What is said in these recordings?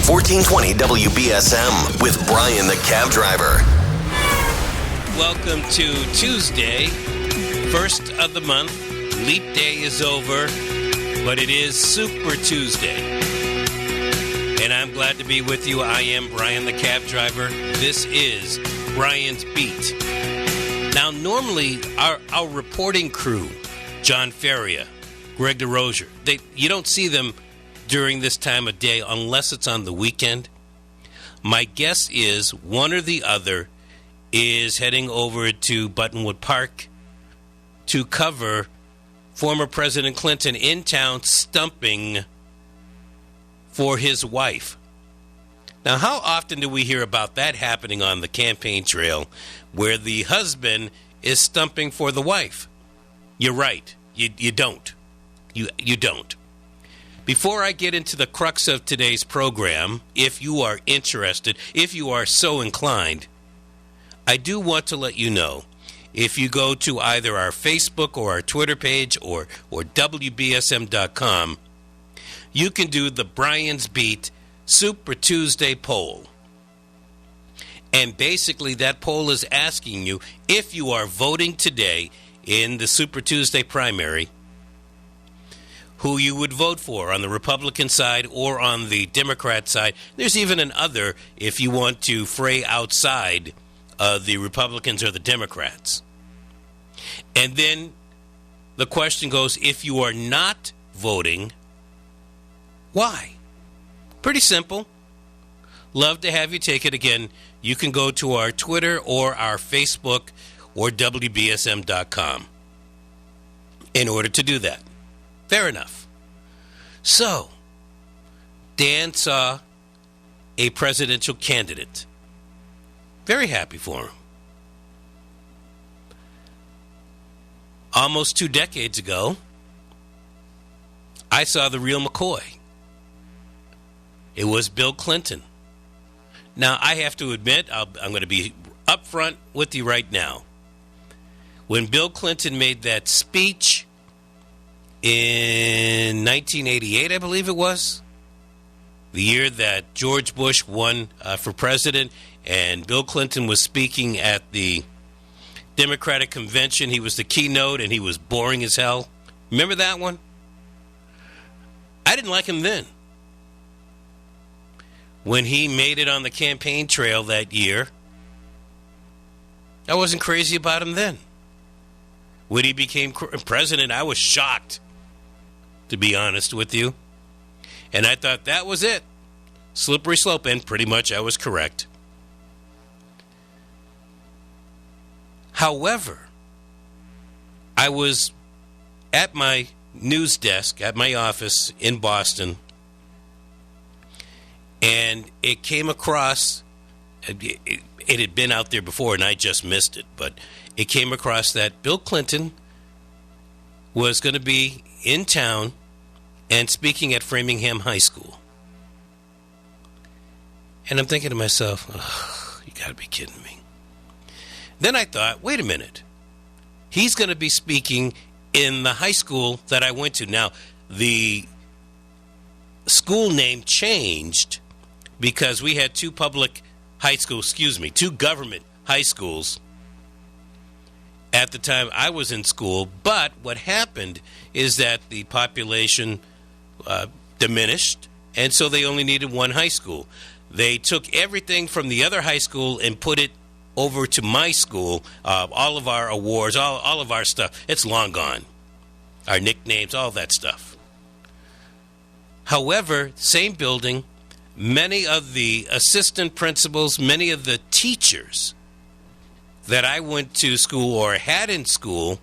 1420 WBSM with Brian the Cab Driver. Welcome to Tuesday, first of the month. Leap day is over, but it is Super Tuesday. And I'm glad to be with you. I am Brian the Cab Driver. This is Brian's Beat. Now, normally, our reporting crew, John Ferrier, Greg DeRozier, you don't see them during this time of day unless it's on the weekend. My guess is one or the other is heading over to Buttonwood Park to cover former President Clinton in town stumping for his wife. Now, how often do we hear about that happening on the campaign trail where the husband is stumping for the wife? You're right. You don't. You don't. Before I get into the crux of today's program, if you are interested, if you are so inclined, I do want to let you know, if you go to either our Facebook or our Twitter page or WBSM.com, you can do the Brian's Beat Super Tuesday poll. And basically that poll is asking you, if you are voting today in the Super Tuesday primary, who you would vote for on the Republican side or on the Democrat side. There's even an other if you want to fray outside the Republicans or the Democrats. And then the question goes, if you are not voting, why? Pretty simple. Love to have you take it. Again, you can go to our Twitter or our Facebook or WBSM.com in order to do that. Fair enough. So, Dan saw a presidential candidate. Very happy for him. Almost 2 decades ago, I saw the real McCoy. It was Bill Clinton. Now, I have to admit, I'm going to be upfront with you right now. When Bill Clinton made that speech in 1988, I believe it was, the year that George Bush won for president, and Bill Clinton was speaking at the Democratic convention. He was the keynote, and he was boring as hell. Remember that one? I didn't like him then. When he made it on the campaign trail that year, I wasn't crazy about him then. When he became president, I was shocked, to be honest with you. And I thought that was it. Slippery slope, and pretty much I was correct. However, I was at my news desk, at my office in Boston, and it came across, it had been out there before and I just missed it, but it came across that Bill Clinton was going to be in town and speaking at Framingham High School. And I'm thinking to myself, oh, you got to be kidding me. Then I thought, wait a minute. He's going to be speaking in the high school that I went to. Now, the school name changed because we had two government high schools at the time I was in school. But what happened is that the population diminished, and so they only needed one high school. They took everything from the other high school and put it over to my school. All of our awards, all of our stuff, it's long gone. Our nicknames, all that stuff. However, same building, many of the assistant principals, many of the teachers that I went to school or had in school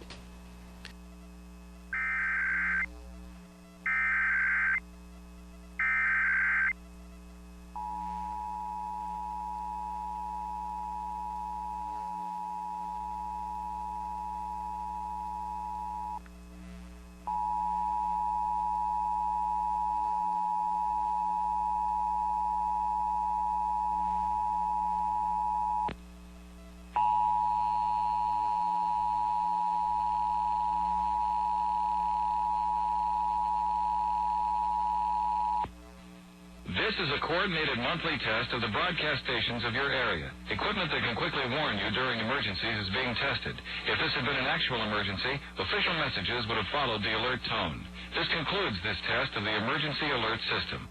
This is a coordinated monthly test of the broadcast stations of your area. Equipment that can quickly warn you during emergencies is being tested. If this had been an actual emergency, official messages would have followed the alert tone. This concludes this test of the emergency alert system.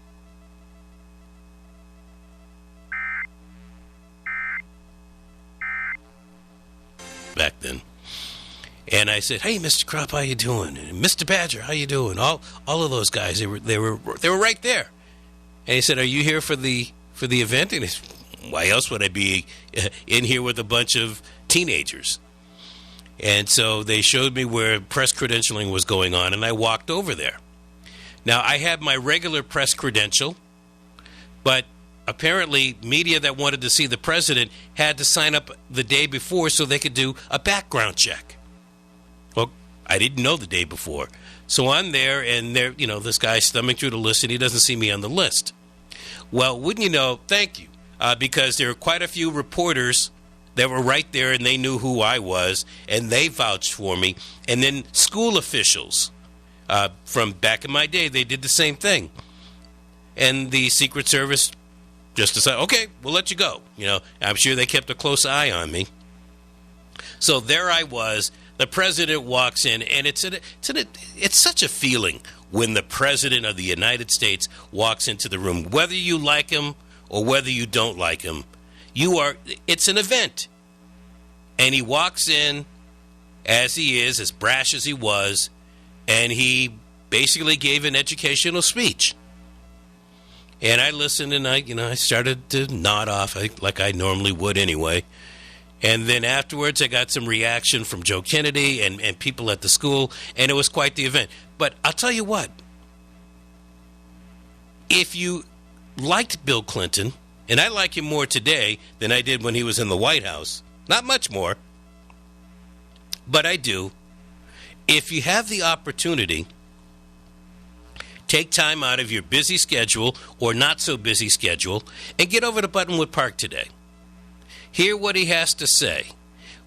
Back then. And I said, "Hey, Mr. Crop, how you doing? And Mr. Badger, how you doing?" All of those guys, they were right there. And he said, "Are you here for the event?" And he said, "Why else would I be in here with a bunch of teenagers?" And so they showed me where press credentialing was going on, and I walked over there. Now, I had my regular press credential, but apparently media that wanted to see the president had to sign up the day before so they could do a background check. Well, I didn't know the day before. So I'm there, and this guy's thumbing through the list, and he doesn't see me on the list. Well, wouldn't you know, thank you, because there were quite a few reporters that were right there, and they knew who I was, and they vouched for me. And then school officials from back in my day, they did the same thing. And the Secret Service just decided, okay, we'll let you go. I'm sure they kept a close eye on me. So there I was. The president walks in, and it's such a feeling when the president of the United States walks into the room, whether you like him or whether you don't like him. It's an event. And he walks in as he is, as brash as he was, and he basically gave an educational speech. And I listened, and I started to nod off like I normally would anyway. And then afterwards, I got some reaction from Joe Kennedy and people at the school, and it was quite the event. But I'll tell you what, if you liked Bill Clinton, and I like him more today than I did when he was in the White House, not much more, but I do. If you have the opportunity, take time out of your busy schedule or not so busy schedule and get over to Buttonwood Park today. Hear what he has to say.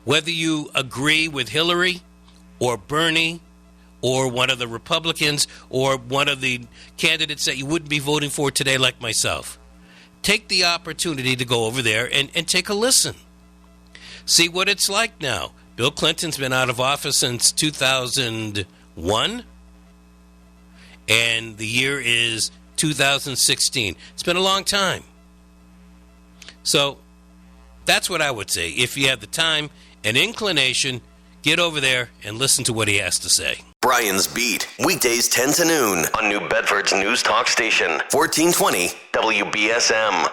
Whether you agree with Hillary or Bernie or one of the Republicans or one of the candidates that you wouldn't be voting for today like myself, take the opportunity to go over there and take a listen. See what it's like now. Bill Clinton's been out of office since 2001, and the year is 2016. It's been a long time. So that's what I would say. If you have the time and inclination, get over there and listen to what he has to say. Brian's Beat, weekdays 10 to noon on New Bedford's News Talk Station, 1420 WBSM.